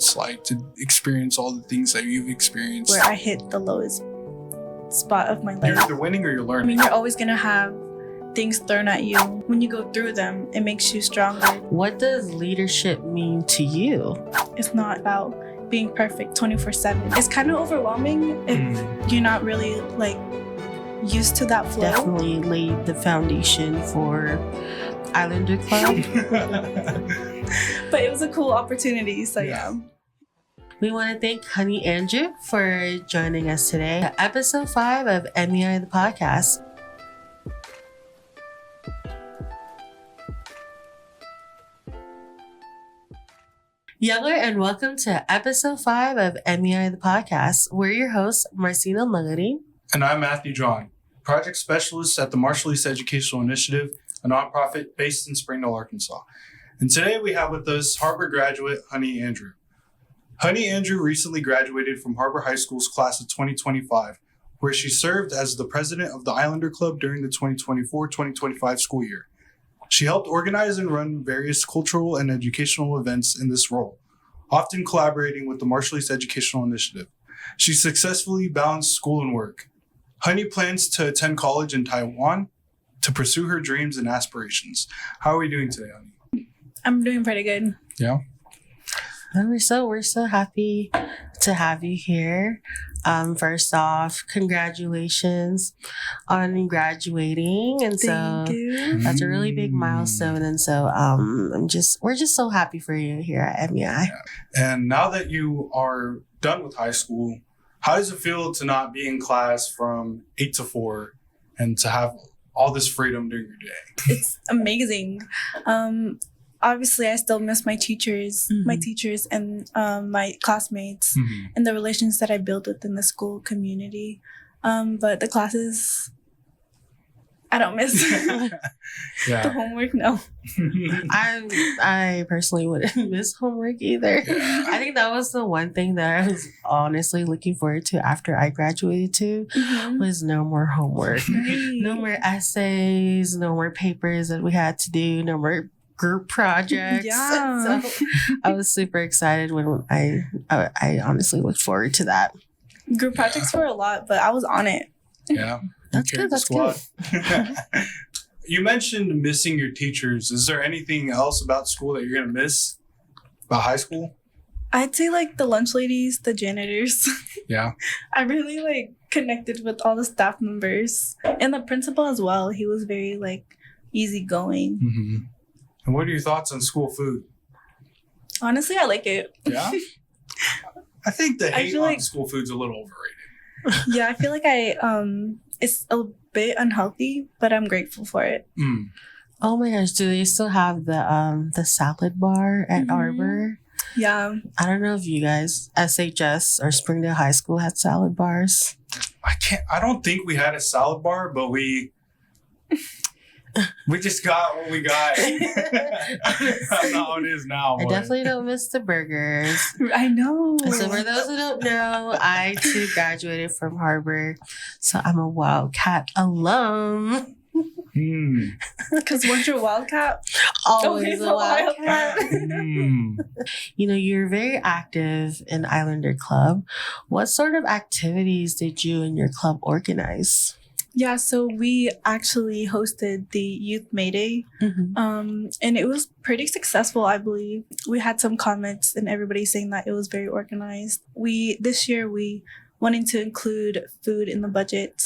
it's like to experience all the things that you've experienced? Where I hit the lowest spot of my life. You're either winning or you're learning. I mean, you're always going to have things thrown at you. When you go through them, it makes you stronger. What does leadership mean to you? It's not about being perfect 24/7. It's kind of overwhelming if you're not really like used to that flow. Definitely laid the foundation for Islander Club. But it was a cool opportunity, so yeah. We want to thank Honey Andrew for joining us today. Episode 5 of MEI the podcast. Yeller, and welcome to episode 5 of MEI the podcast. We're your hosts, Marcina and Langrine. And I'm Matthew John, project specialist at the Marshallese Educational Initiative, a nonprofit based in Springdale, Arkansas. And today we have with us Harbor graduate Honey Andrew. Honey Andrew recently graduated from Harbor High School's class of 2025, where she served as the president of the Islander Club during the 2024-2025 school year. She helped organize and run various cultural and educational events in this role, often collaborating with the Marshallese Educational Initiative. She successfully balanced school and work. Honey plans to attend college in Taiwan to pursue her dreams and aspirations. How are we doing today, Honey? I'm doing pretty good. Yeah? Well, we're so happy to have you here. First off, congratulations on graduating, and Thank you. That's a really big milestone. And so, we're just so happy for you here at MEI. Yeah. And now that you are done with high school, how does it feel to not be in class from 8 to 4 and to have all this freedom during your day? It's amazing. Obviously, I still miss my teachers, and my classmates, and the relations that I built within the school community. But the classes, I don't miss. The homework, no. I personally wouldn't miss homework either. Yeah. I think that was the one thing that I was honestly looking forward to after I graduated too, was no more homework. No more essays, no more papers that we had to do, no more group projects. Yeah. So I was super excited when I honestly looked forward to that. Group projects were a lot, but I was on it. Yeah. That's good. That's good. You mentioned missing your teachers. Is there anything else about school that you're going to miss about high school? I'd say like the lunch ladies, the janitors. Yeah. I really like connected with all the staff members and the principal as well. He was very like easygoing. Mm-hmm. And what are your thoughts on school food? Honestly, I like it. Yeah? I think the hate on like, school food's a little overrated. Yeah, I feel like it's a bit unhealthy, but I'm grateful for it. Oh my gosh, do they still have the salad bar at Arbor? Yeah. I don't know if you guys, SHS or Springdale High School, had salad bars. I don't think we had a salad bar, but we just got what we got. That's not how it is now. I definitely don't miss the burgers. I know. So for those who don't know, I too graduated from Harbor. So I'm a Wildcat alum. Because weren't you a Wildcat? Always a Wildcat. You know, you're very active in Islander Club. What sort of activities did you and your club organize? Yeah, so we actually hosted the Youth May Day, and it was pretty successful, I believe. We had some comments and everybody saying that it was very organized. This year we wanted to include food in the budget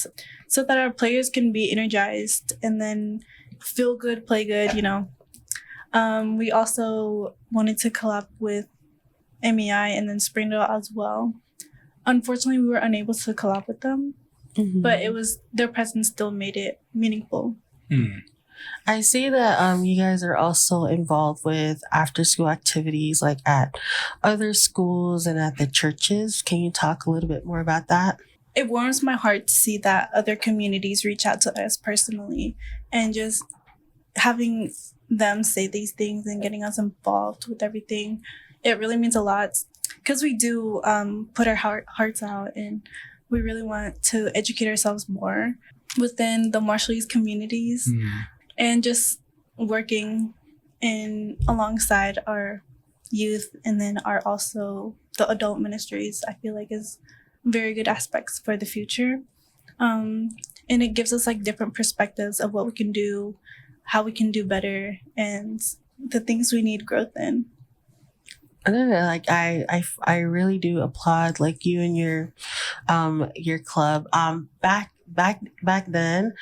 so that our players can be energized and then feel good, play good, you know. We also wanted to collab with MEI and then Springdale as well. Unfortunately, we were unable to collab with them. But their presence still made it meaningful. I see that you guys are also involved with after school activities like at other schools and at the churches. Can you talk a little bit more about that? It warms my heart to see that other communities reach out to us personally, and just having them say these things and getting us involved with everything. It really means a lot because we do put our hearts out, and we really want to educate ourselves more within the Marshallese communities and just working alongside our youth, and then are also the adult ministries, I feel like is very good aspects for the future. And it gives us like different perspectives of what we can do, how we can do better, and the things we need growth in. I don't know, like I really do applaud like you and your club. Back then,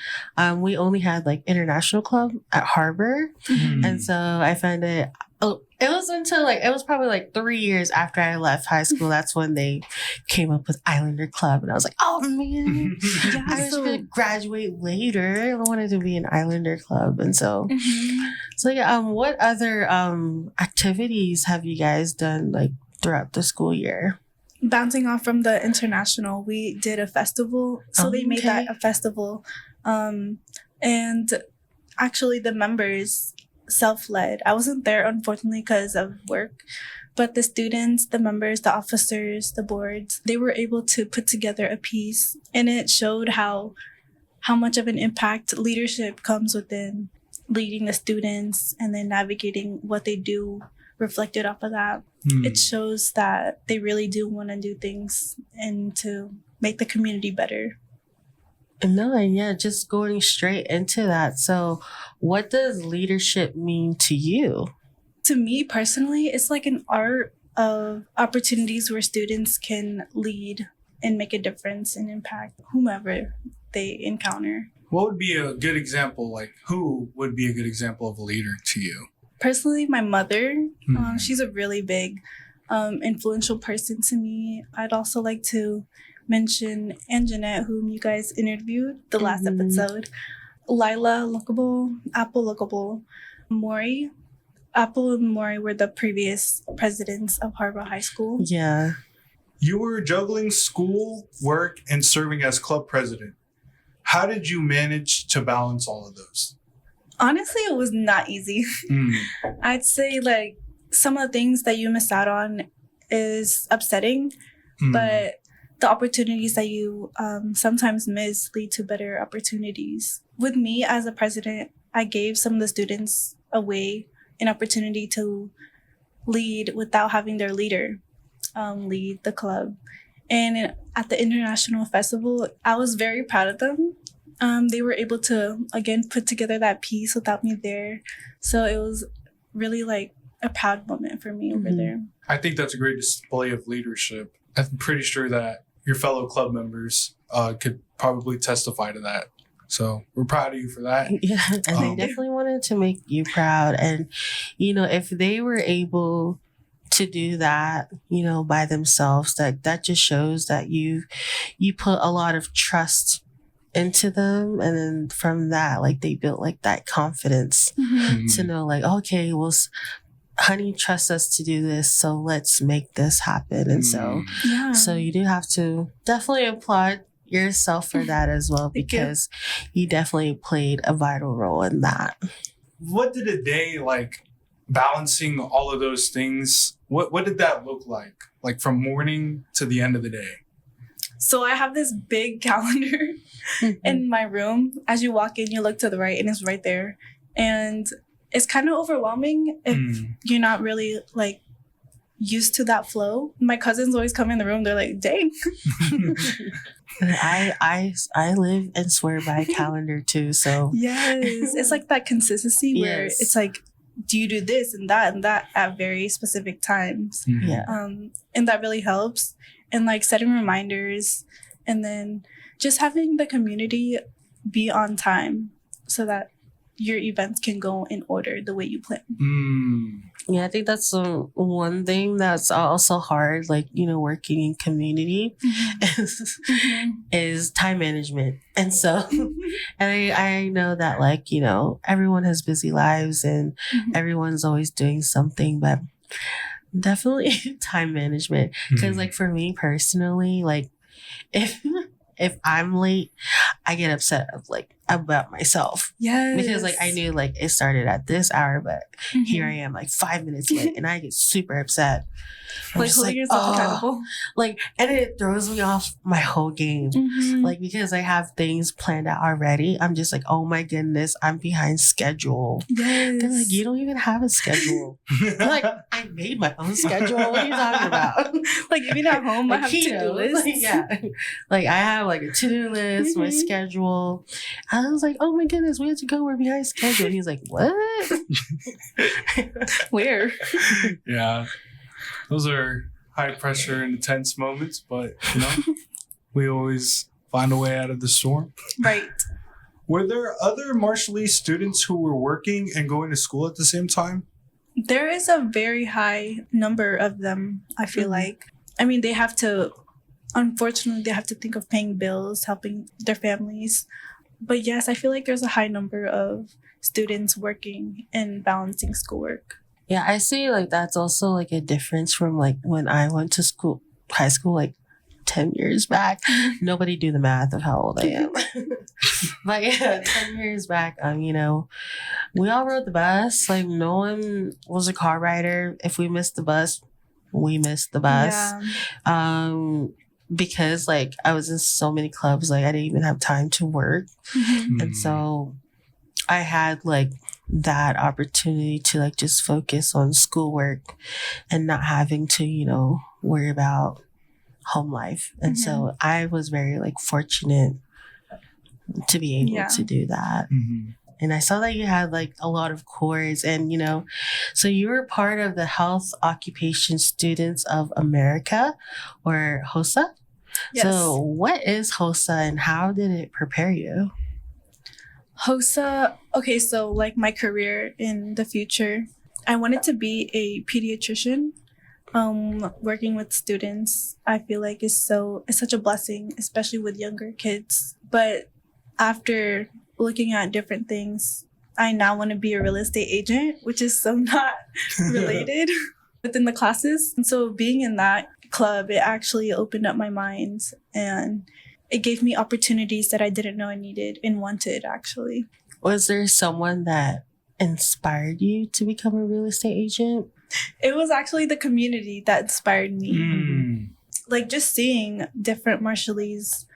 we only had like international club at Harbor, and so I found it. Oh, it was until like it was probably like 3 years after I left high school. That's when they came up with Islander Club, and I was like, oh man, Yeah, I was gonna graduate later. I wanted to be an Islander Club, and so so yeah. What other activities have you guys done like throughout the school year? Bouncing off from the international, we did a festival. So they made that a festival. And actually the members self-led. I wasn't there unfortunately because of work, but the students, the members, the officers, the boards, they were able to put together a piece, and it showed how much of an impact leadership comes within leading the students and then navigating what they do reflected off of that. It shows that they really do want to do things and to make the community better. No, and yeah, just going straight into that. So, what does leadership mean to you? To me personally, it's like an art of opportunities where students can lead and make a difference and impact whomever they encounter. What would be a good example? Like, who would be a good example of a leader to you? Personally, my mother, she's a really big, influential person to me. I'd also like to mention Anjanette, whom you guys interviewed the last episode. Lila Lookable, Apple Lookable, Maury. Apple and Maury were the previous presidents of Harbor High School. Yeah. You were juggling school, work, and serving as club president. How did you manage to balance all of those? Honestly, it was not easy. I'd say like some of the things that you miss out on is upsetting, but the opportunities that you sometimes miss lead to better opportunities. With me as a president, I gave some of the students an opportunity to lead without having their leader lead the club. And at the International Festival, I was very proud of them. They were able to, again, put together that piece without me there. So it was really like a proud moment for me over there. I think that's a great display of leadership. I'm pretty sure that your fellow club members could probably testify to that. So we're proud of you for that. Yeah, and they definitely wanted to make you proud. And, if they were able to do that, by themselves, that just shows that you put a lot of trust into them, and then from that, like they built like that confidence to know like, okay, well, honey trusts us to do this, so let's make this happen. And so you do have to definitely applaud yourself for that as well, because you definitely played a vital role in that. What did a day like balancing all of those things? What did that look like from morning to the end of the day? So I have this big calendar in my room. As you walk in, you look to the right and it's right there. And it's kind of overwhelming if you're not really like used to that flow. My cousins always come in the room. They're like, dang. I live and swear by a calendar too. So yes, it's like that consistency where it's like, do you do this and that at very specific times? Yeah. And that really helps. And like setting reminders, and then just having the community be on time so that your events can go in order the way you plan. Yeah, I think that's one thing that's also hard, like, working in community is time management. And so, and I know that like, everyone has busy lives and everyone's always doing something, but definitely time management. Because like for me personally, like if I'm late, I get upset of like, about myself. Yes. Because like I knew like it started at this hour, but here I am like 5 minutes late and I get super upset. I'm like just holding yourself accountable. Like, and it throws me off my whole game. Like, because I have things planned out already, I'm just like, oh my goodness, I'm behind schedule. Yes. They're like, you don't even have a schedule. I'm like, I made my own schedule. What are you talking about? Like, even at home, I have to-do lists. Like, yeah. Like, I have like a to-do list, my schedule. I was like, oh my goodness, we have to go. We're behind schedule. And he's like, what? Where? Yeah. Those are high pressure and intense moments, but we always find a way out of the storm. Right. Were there other Marshallese students who were working and going to school at the same time? There is a very high number of them, I feel like. I mean, unfortunately, they have to think of paying bills, helping their families. But yes, I feel like there's a high number of students working and balancing schoolwork. Yeah, I see like that's also like a difference from like when I went to school, high school, like 10 years back. Nobody do the math of how old I am. But yeah, 10 years back, we all rode the bus. Like no one was a car rider. If we missed the bus, we missed the bus. Yeah. Because like I was in so many clubs, like I didn't even have time to work. And so I had like that opportunity to like just focus on schoolwork and not having to, worry about home life. And so I was very like fortunate to be able to do that. And I saw that you had like a lot of cores and, so you were part of the Health Occupation Students of America or HOSA. Yes. So what is HOSA and how did it prepare you? HOSA, okay, so like my career in the future, I wanted to be a pediatrician. Working with students, I feel like it's such a blessing, especially with younger kids. But after looking at different things, I now want to be a real estate agent, which is so not related within the classes. And so being in that club, it actually opened up my mind and it gave me opportunities that I didn't know I needed and wanted, actually. Was there someone that inspired you to become a real estate agent? It was actually the community that inspired me. Like just seeing different Marshallese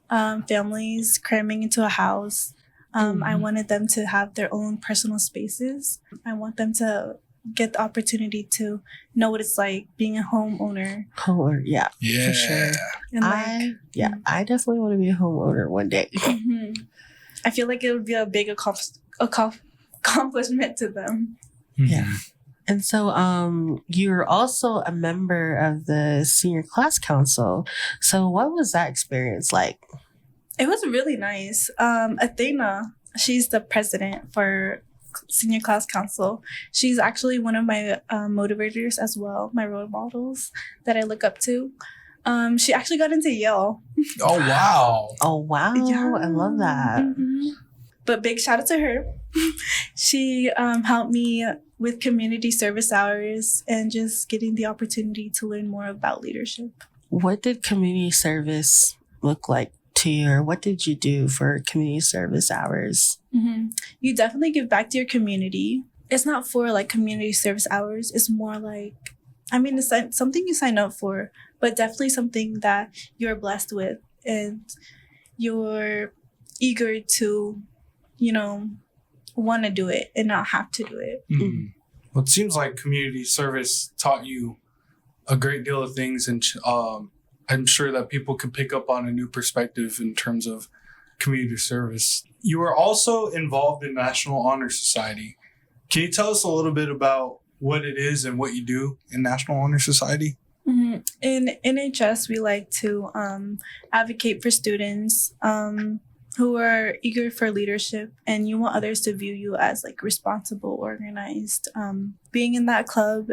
families cramming into a house. I wanted them to have their own personal spaces. I want them to get the opportunity to know what it's like being a homeowner. Yeah, for sure. And I definitely want to be a homeowner one day. I feel like it would be a big accomplishment to them. Yeah. And so you're also a member of the senior class council. So what was that experience like? It was really nice. Athena, she's the president for senior class council. She's actually one of my motivators as well, my role models that I look up to. She actually got into Yale. Oh, wow. Oh, wow. Yeah. I love that. But big shout out to her. She helped me with community service hours and just getting the opportunity to learn more about leadership. What did community service look like to you, or what did you do for community service hours? You definitely give back to your community. It's not for like community service hours. It's more like, it's something you sign up for, but definitely something that you're blessed with and you're eager to, want to do it and not have to do it. Well, it seems like community service taught you a great deal of things, and I'm sure that people could pick up on a new perspective in terms of community service. You were also involved in National Honor Society. Can you tell us a little bit about what it is and what you do in National Honor Society? In NHS, we like to advocate for students who are eager for leadership, and you want others to view you as like responsible, organized. Being in that club,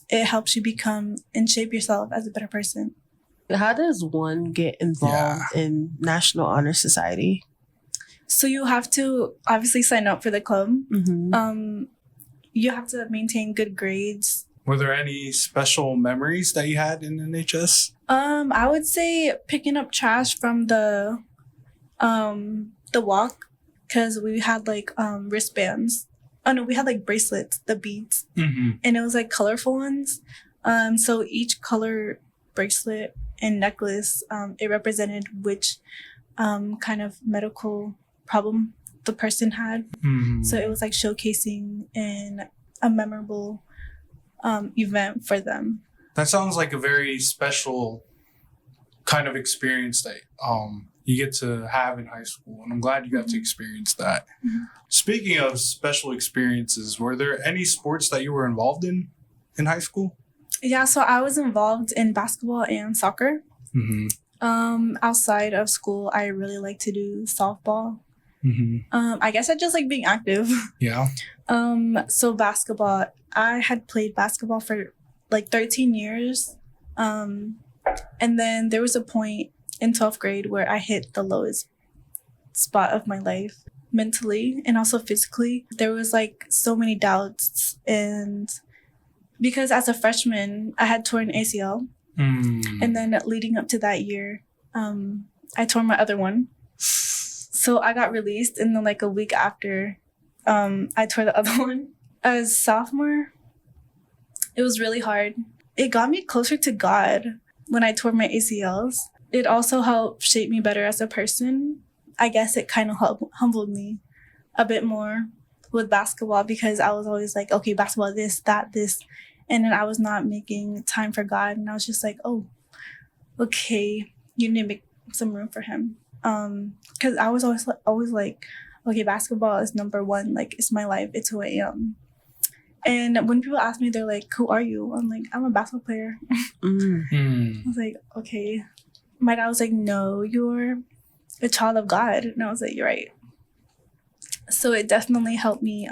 it helps you become and shape yourself as a better person. How does one get involved in National Honor Society? So you have to obviously sign up for the club. You have to maintain good grades. Were there any special memories that you had in NHS? I would say picking up trash from the walk because we had like wristbands. Oh no, we had like bracelets, the beads, and it was like colorful ones. So each color bracelet and necklace, it represented which kind of medical problem the person had. So it was like showcasing in a memorable event for them. That sounds like a very special kind of experience that you get to have in high school, and I'm glad you got to experience that. Speaking of special experiences, were there any sports that you were involved in high school? Yeah, so I was involved in basketball and soccer. Outside of school, I really like to do softball. I guess I just like being active. Yeah. So basketball, I had played basketball for like 13 years. And then there was a point in 12th grade where I hit the lowest spot of my life mentally and also physically. There was like so many doubts, and because as a freshman, I had torn ACL. And then leading up to that year, I tore my other one. So I got released, and then like a week after, I tore the other one. As sophomore, it was really hard. It got me closer to God when I tore my ACLs. It also helped shape me better as a person. I guess it kind of humbled me a bit more with basketball, because I was always like, okay, basketball, this, that, this. And then I was not making time for God. And I was just like, oh, okay, you need to make some room for him. Because I was always like, okay, basketball is number one. Like, it's my life. It's who I am. And when people ask me, they're like, who are you? I'm like, I'm a basketball player. I was like, okay. My dad was like, no, you're a child of God. And I was like, you're right. So it definitely helped me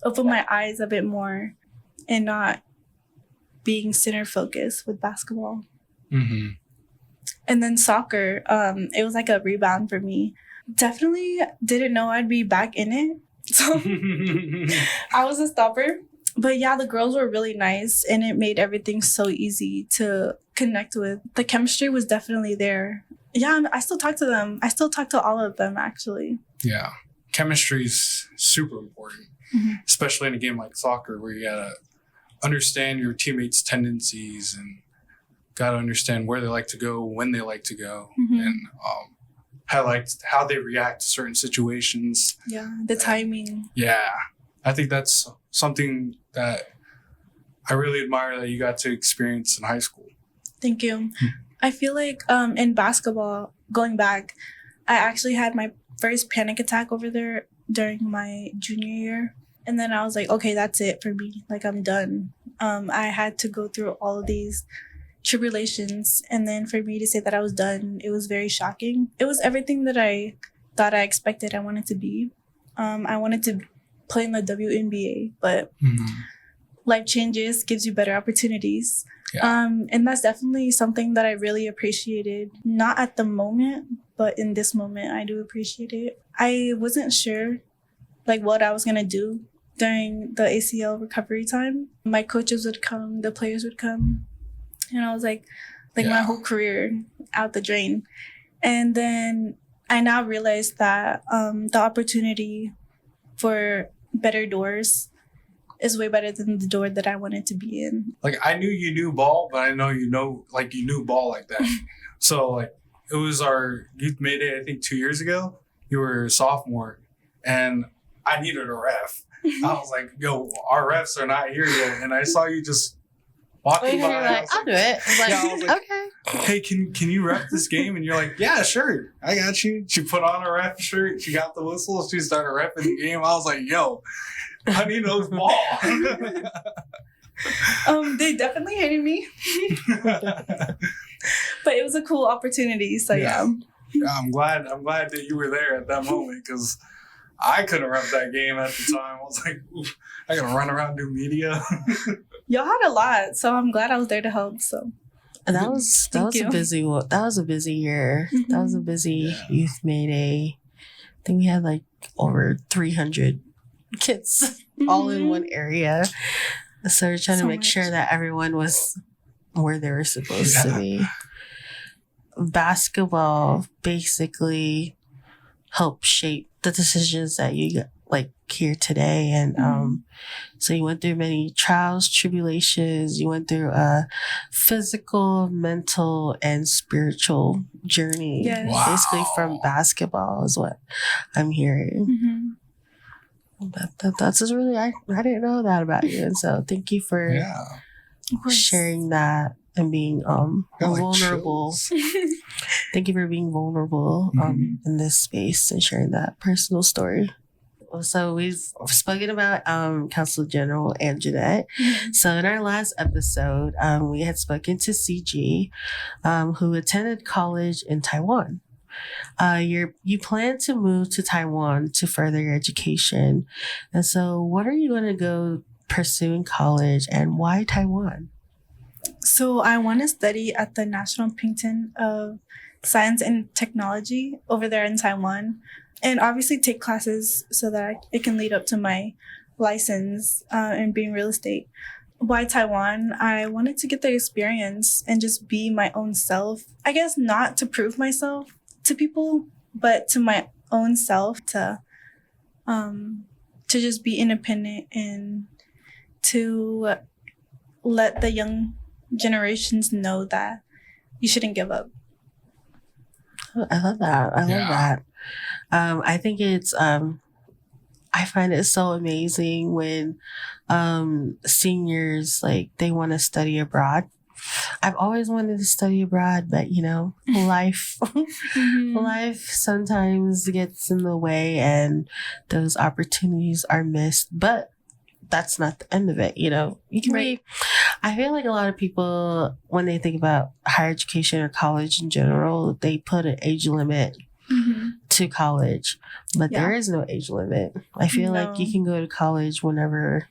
open my eyes a bit more and not being center focused with basketball. And then soccer, it was like a rebound for me. Definitely didn't know I'd be back in it. So I was a stopper. But yeah, the girls were really nice, and it made everything so easy to connect with. The chemistry was definitely there. Yeah, I still talk to them. I still talk to all of them, actually. Yeah. Chemistry is super important, especially in a game like soccer, where you gotta understand your teammates' tendencies and gotta understand where they like to go, when they like to go, and how they react to certain situations. Yeah, the timing. Yeah, I think that's something that I really admire that you got to experience in high school. Thank you. I feel like in basketball, going back, I actually had my first panic attack over there during my junior year. And then I was like, okay, that's it for me. Like, I'm done. I had to go through all of these tribulations. And then for me to say that I was done, it was very shocking. It was everything that I thought I expected I wanted to be. I wanted to play in the WNBA, but life changes, gives you better opportunities. Yeah. And that's definitely something that I really appreciated. Not at the moment, but in this moment, I do appreciate it. I wasn't sure like what I was going to do during the ACL recovery time. My coaches would come, the players would come, and I was like my whole career out the drain. And then I now realize that the opportunity for better doors is way better than the door that I wanted to be in. Like, I knew you knew ball, but I know you knew ball like that. So like, it was our youth May Day, I think 2 years ago. You were a sophomore, and I needed a ref. I was like, yo, our refs are not here yet. And I saw you just walking by. Like, I'll do it. I was like, okay. Hey, can you ref this game? And you're like, yeah, sure. I got you. She put on a ref shirt. She got the whistle. She started refing the game. I was like, yo, honey knows ball. They definitely hated me. But it was a cool opportunity. So yeah. I'm glad that you were there at that moment, because I couldn't rep that game at the time. I was like, oof, I gotta run around and do media. Y'all had a lot, so I'm glad I was there to help. So that was a busy year. That was a busy youth May Day. I think we had like over 300 kids all in one area. So we're trying to make sure that everyone was where they were supposed to be. Basketball basically helped shape the decisions that you like here today. And so you went through many trials, tribulations. You went through a physical, mental, and spiritual journey. Yes. Wow. Basically from basketball is what I'm hearing. That's just really, I didn't know that about you. And so thank you for Of course. sharing that and being Got, like, vulnerable. chills. Thank you for being vulnerable in this space and sharing that personal story. So we've spoken about Council General and Jeanette. So in our last episode, we had spoken to CG, who attended college in Taiwan. You plan to move to Taiwan to further your education. And so what are you going to go pursue in college, and why Taiwan? So I want to study at the National Pinton of Science and Technology over there in Taiwan, and obviously take classes so that it can lead up to my license in being real estate. Why Taiwan? I wanted to get the experience and just be my own self. I guess not to prove myself to people, but to my own self, to just be independent and to let the young generations know that you shouldn't give up. I love that. I love that. I think it's I find it so amazing when seniors, like, they want to study abroad. I've always wanted to study abroad, but life life sometimes gets in the way and those opportunities are missed. But that's not the end of it. You can Right. I feel like a lot of people, when they think about higher education or college in general, they put an age limit to college, but Yeah. there is no age limit. I feel like you No. can go to college whenever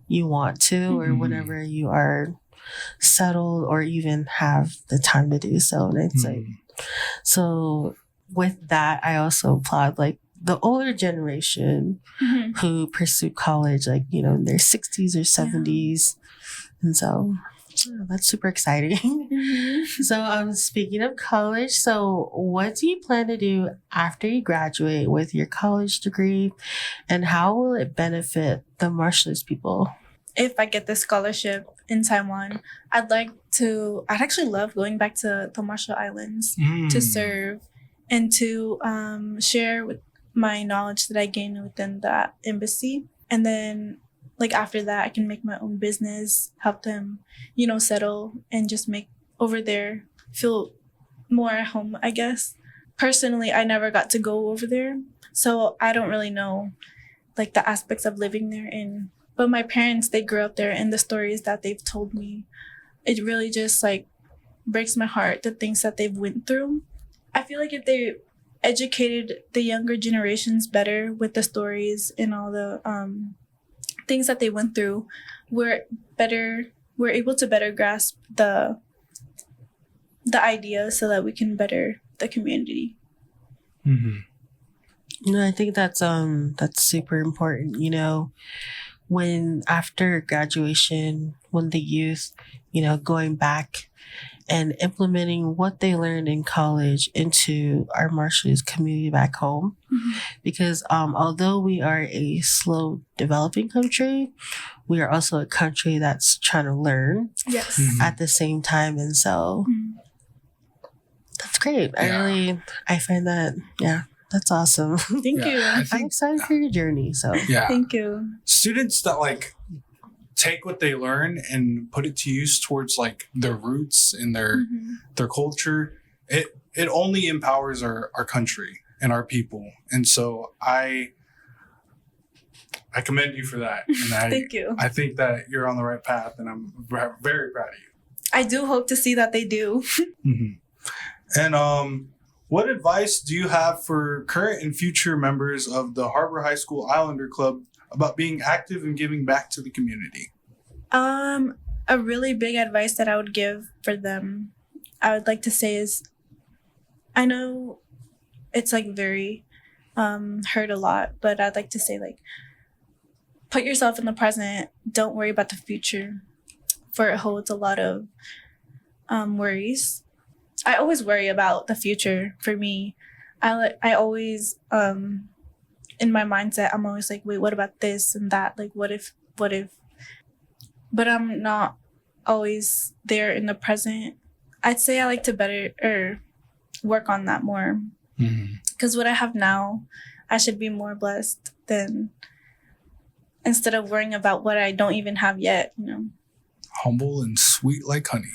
you want to, or whenever you are settled, or even have the time to do so. And it's like, so with that, I also applaud like the older generation who pursue college, like, in their 60s or 70s. And so that's super exciting. So speaking of college, so what do you plan to do after you graduate with your college degree, and how will it benefit the Marshallese people? If I get this scholarship in Taiwan, I'd actually love going back to the Marshall Islands to serve and to share with my knowledge that I gained within that embassy. And then after that, I can make my own business, help them, settle, and just make over there feel more at home, I guess. Personally, I never got to go over there, so I don't really know the aspects of living there. But my parents, they grew up there, and the stories that they've told me, it really just breaks my heart, the things that they've went through. I feel like if they educated the younger generations better with the stories and all the things that they went through, we're able to better grasp the idea so that we can better the community. I think that's super important. When after graduation, when the youth, going back and implementing what they learned in college into our Marshallese community back home. Because although we are a slow developing country, we are also a country that's trying to learn at the same time. And so that's great. I find that, that's awesome. Thank you. I'm excited for your journey. So Thank you. Students that take what they learn and put it to use towards their roots and their culture, it only empowers our country and our people. And so I commend you for that. And Thank you. I think that you're on the right path, and I'm very proud of you. I do hope to see that they do. And what advice do you have for current and future members of the Harbor High School Islander Club about being active and giving back to the community? A really big advice that I would give for them, I would like to say is, I know it's very heard a lot, but I'd like to say put yourself in the present. Don't worry about the future, for it holds a lot of worries. I always worry about the future for me, I always in my mindset I'm always like, wait, what about this and that? Like what if, but I'm not always there in the present. I'd say I like to better or work on that more. Because what I have now, I should be more blessed than instead of worrying about what I don't even have yet, you know. Humble and sweet like honey.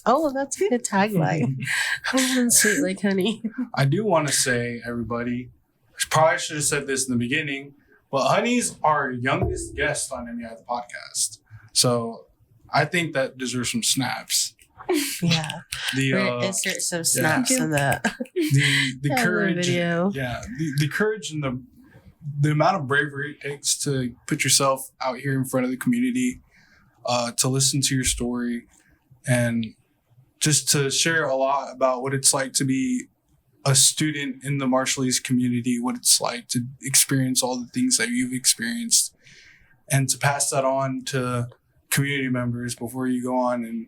Oh, that's a good tagline. Humble and sweet like honey. I do want to say, everybody, I probably should have said this in the beginning, but Honey's our youngest guest on MEI the podcast. So I think that deserves some snaps. Yeah. We're insert some snaps in the courage video. The courage and the amount of bravery it takes to put yourself out here in front of the community, to listen to your story, and just to share a lot about what it's like to be a student in the Marshallese community, what it's like to experience all the things that you've experienced, and to pass that on to community members before you go on and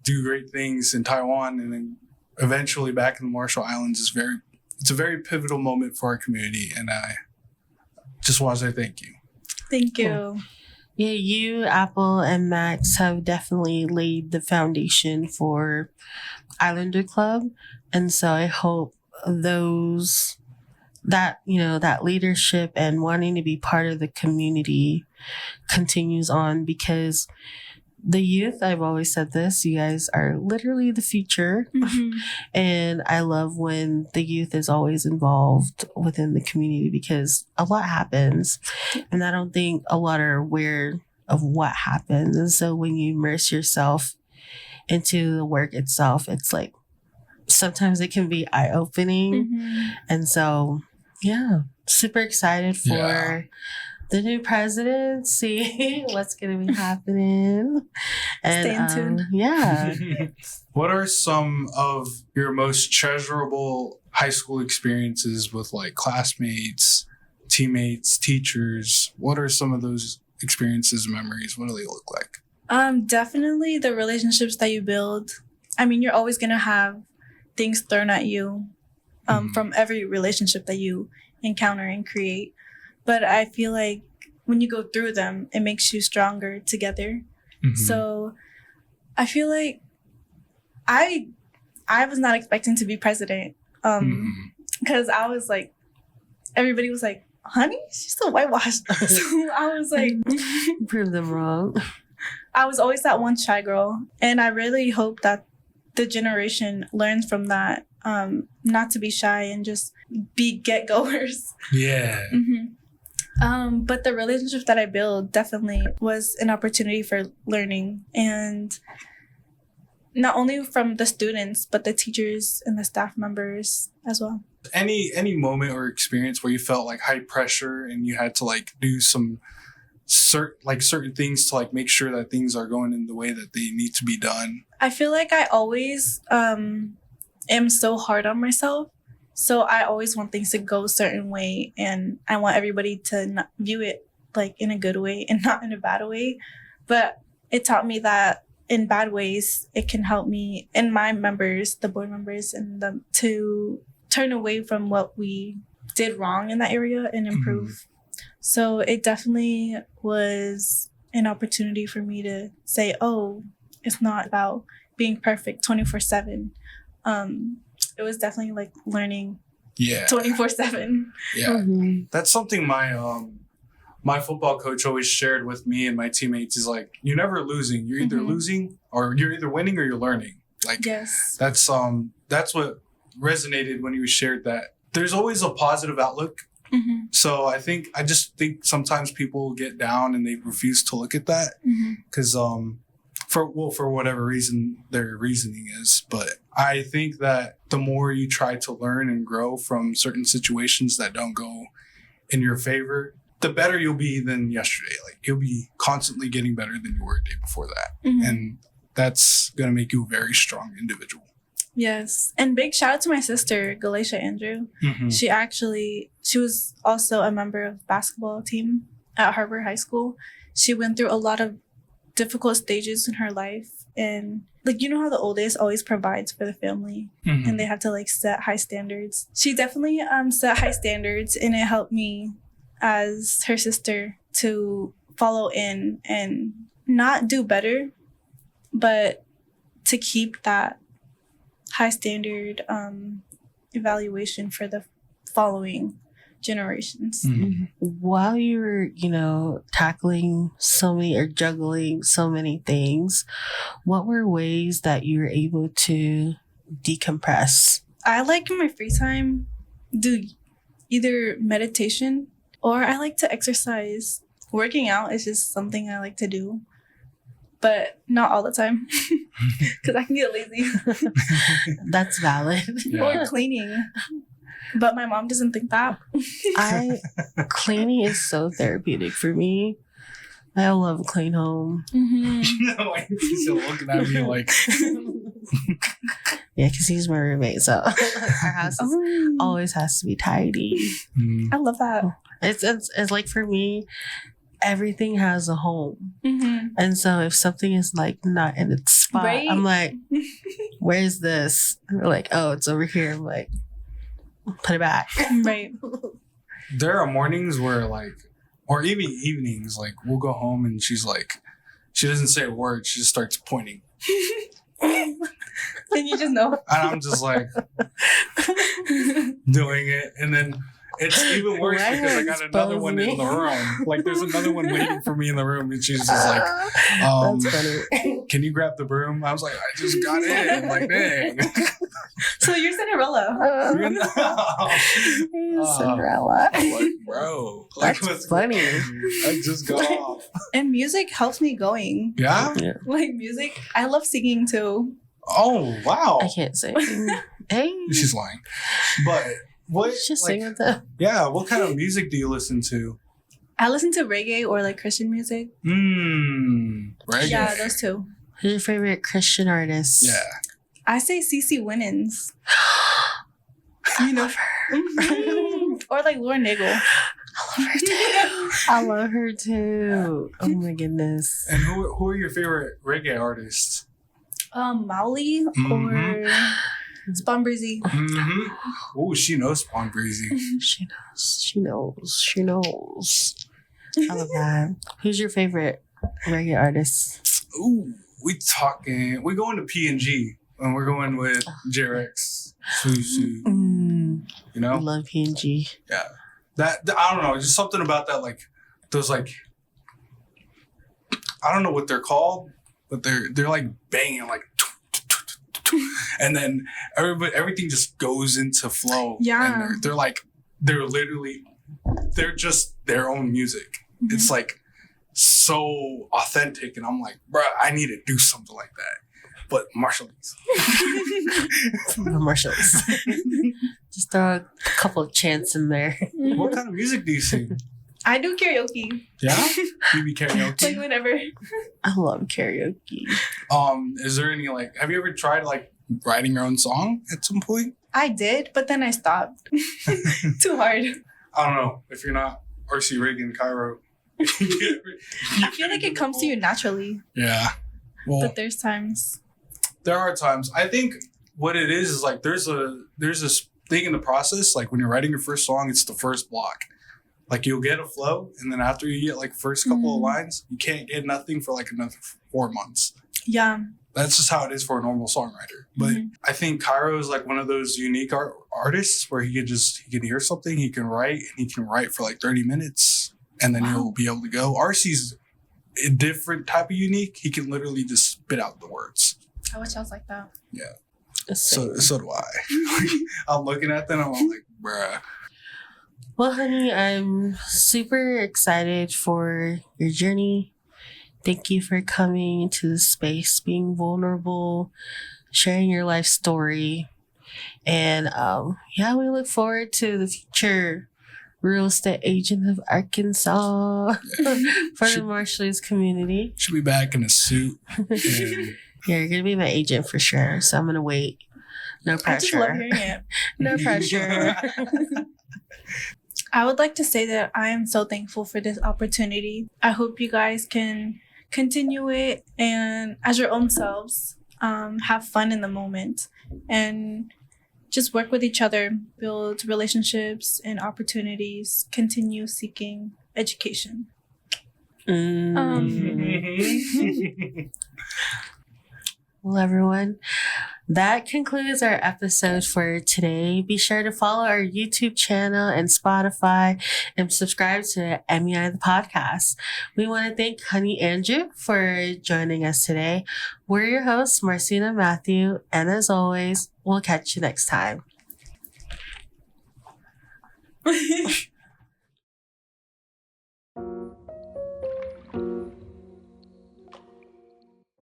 do great things in Taiwan and then eventually back in the Marshall Islands it's a very pivotal moment for our community, and I just want to say thank you. Thank you. Cool. Yeah, you, Apple, and Max have definitely laid the foundation for Islander Club, and so I hope that leadership and wanting to be part of the community continues on, because the youth, I've always said this, you guys are literally the future. And I love when the youth is always involved within the community, because a lot happens and I don't think a lot are aware of what happens. And so when you immerse yourself into the work itself, it's like sometimes it can be eye-opening. And so super excited for the new president, see what's going to be happening. And, stay tuned. What are some of your most treasurable high school experiences with like classmates, teammates, teachers? What are some of those experiences and memories? What do they look like? Definitely the relationships that you build. I mean, you're always going to have things thrown at you from every relationship that you encounter and create. But I feel like when you go through them, it makes you stronger together. So I feel like I was not expecting to be president because I was like, everybody was like, honey, she's so whitewashed. So I was like, prove them wrong. I was always that one shy girl. And I really hope that the generation learns from that, not to be shy and just be get-goers. Yeah. But the relationship that I built definitely was an opportunity for learning, and not only from the students, but the teachers and the staff members as well. Any moment or experience where you felt like high pressure and you had to like do some certain things to like make sure that things are going in the way that they need to be done? I feel like I always am so hard on myself. So I always want things to go a certain way, and I want everybody to not view it like in a good way and not in a bad way. But it taught me that in bad ways, it can help me and my members, the board members, and them to turn away from what we did wrong in that area and improve. So it definitely was an opportunity for me to say, oh, it's not about being perfect 24/7. It was definitely like learning 24/7. Yeah. That's something my football coach always shared with me and my teammates is like, you're never losing. You're either losing or you're either winning or you're learning. Like that's what resonated when you shared that. There's always a positive outlook. So I just think sometimes people get down and they refuse to look at that because for whatever reason their reasoning is. But I think that the more you try to learn and grow from certain situations that don't go in your favor, the better you'll be than yesterday. Like you'll be constantly getting better than you were a day before that. And that's going to make you a very strong individual. Yes. And big shout out to my sister, Galatia Andrew. She was also a member of basketball team at Harbor High School. She went through a lot of difficult stages in her life. And like, you know how the oldest always provides for the family Mhm. and they have to like set high standards. She definitely set high standards, and it helped me as her sister to follow in and not do better, but to keep that high standard evaluation for the following generations. Mhm. While you were, tackling so many or juggling so many things, what were ways that you were able to decompress? I like in my free time do either meditation or I like to exercise. Working out is just something I like to do, but not all the time because I can get lazy. That's valid. Yeah. Or cleaning. But my mom doesn't think that. Cleaning is so therapeutic for me. I love a clean home. Mm-hmm. Like, he's still looking at me like, Yeah, because he's my roommate, so our house always has to be tidy. I love that. It's like for me, everything has a home. Mm-hmm. And so if something is like not in its spot, Right? I'm like, where's this? And they're like, oh, it's over here. I'm like, put it back. Right. there are mornings where like, or even evenings, like we'll go home and she's like, she doesn't say a word. She just starts pointing. And you just know. And I'm just like doing it. And then it's even worse Why because I got another expose one in me? the room. Like there's another one waiting for me in the room. And she's just like, That's funny. can you grab the broom? I was like, I just got in. Like, dang. So you're Cinderella. You know? Cinderella. I'm like, bro. Like, That's what's funny. I just got off. And music helps me going. Yeah? Like music, I love singing too. Oh, wow. I can't sing. Hey. She's lying. But what, Just like, sing with them. yeah, what kind of music do you listen to? I listen to reggae or like Christian music. Reggae. Yeah, those two. Who's your favorite Christian artist? Yeah. I say CeCe Winans. I love her. Mhm. Or like Lauren Nagel. I love her too. I love her too. Oh my goodness. And who are your favorite reggae artists? Mowley Mhm. or Spawn Breezy. Mm-hmm. Oh, she knows Spawn Breezy. She knows. She knows. She knows. I love that. Who's your favorite reggae artist? Ooh, we going to P&G and we're going with J-Rex. Susu. You I know? love PNG. Yeah. That I don't know, just something about that, like those like I don't know what they're called, but they're like banging like and then everything just goes into flow. Yeah. And they're just their own music. Mhm. It's like so authentic, and I'm like, bruh, I need to do something like that. But Marshallese. Marshallese. Just throw a couple of chants in there. What kind of music do you sing? I do karaoke. Yeah? You be Like karaoke? whenever. I love karaoke. Is there any like have you ever tried like writing your own song at some point? I did, but then I stopped. Too hard. I don't know. If you're not RC Reagan Cairo. I feel like it comes to you naturally, Yeah. Well, but there's times. there are times. I think what it is like there's this thing in the process, like when you're writing your first song, it's the first block. Like you'll get a flow, and then after you get like first couple of lines, you can't get nothing for like another 4 months. Yeah. That's just how it is for a normal songwriter. But I think Cairo is like one of those unique artists where he can hear something, he can write, and he can write for like 30 minutes, and then he'll be able to go. RC's a different type of unique. He can literally just spit out the words. I wish I was like that. So do I. I'm looking at them, and I'm like, bruh. Well, honey, I'm super excited for your journey. Thank you for coming into the space, being vulnerable, sharing your life story. And we look forward to the future real estate agent of Arkansas for the Marshallese community. Should be back in a suit. And Yeah, you're going to be my agent for sure. So I'm going to wait. No I just love pressure. hearing it. No pressure. I would like to say that I am so thankful for this opportunity. I hope you guys can continue it and as your own selves, have fun in the moment, and just work with each other, build relationships and opportunities, continue seeking education. Well, everyone, that concludes our episode for today. Be sure to follow our YouTube channel and Spotify and subscribe to MEI the podcast. We want to thank Honey Andrew for joining us today. We're your hosts, Marcina, Matthew, and as always, we'll catch you next time.